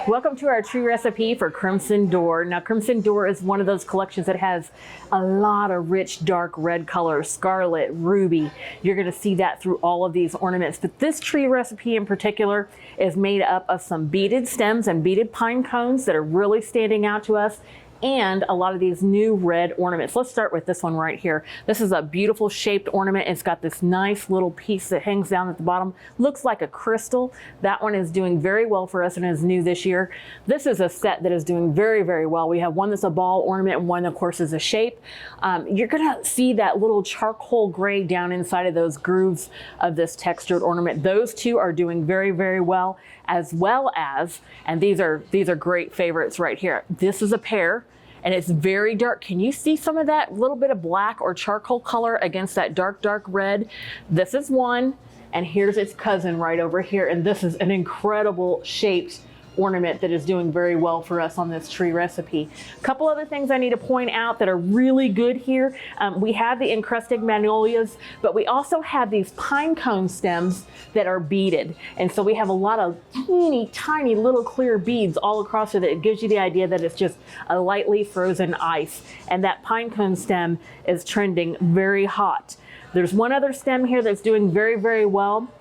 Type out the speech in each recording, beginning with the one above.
Welcome to our tree recipe for Crimson Door. Now, Crimson Door is one of those collections that has a lot of rich dark red colors, scarlet, ruby. You're going to see that through all of these ornaments. But this tree recipe in particular is made up of some beaded stems and beaded pine cones that are really standing out to us, and a lot of these new red ornaments. Let's start with this one right here. This is a beautiful shaped ornament. It's got this nice little piece that hangs down at the bottom. Looks like a crystal. That one is doing very well for us and is new this year. This is a set that is doing very, very well. We have one that's a ball ornament and one, of course, is a shape. You're gonna see that little charcoal gray down inside of those grooves of this textured ornament. Those two are doing very, very well as, and these are great favorites right here. This is a pair. And it's very dark. Can you see some of that little bit of black or charcoal color against that dark, dark red? This is one, and here's its cousin right over here. And this is an incredible shaped ornament that is doing very well for us on this tree recipe. A couple other things I need to point out that are really good here. We have the encrusted magnolias, but we also have these pine cone stems that are beaded. And so we have a lot of teeny tiny little clear beads all across it that gives you the idea that it's just a lightly frozen ice. And that pine cone stem is trending very hot. There's one other stem here that's doing very, very well.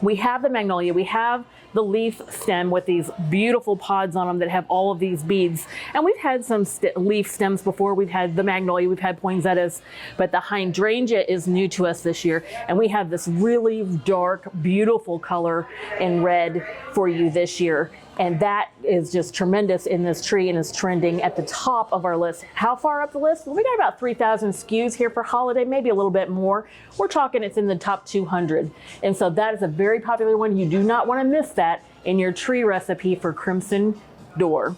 We have the magnolia, we have the leaf stem with these beautiful pods on them that have all of these beads. And we've had some leaf stems before. We've had the magnolia, we've had poinsettias, but the hydrangea is new to us this year. And we have this really dark, beautiful color in red for you this year. And that is just tremendous in this tree and is trending at the top of our list. How far up the list? Well, we got about 3,000 SKUs here for holiday, maybe a little bit more. We're talking it's in the top 200. And so that is a very popular one. You do not want to miss that in your tree recipe for Crimson Door.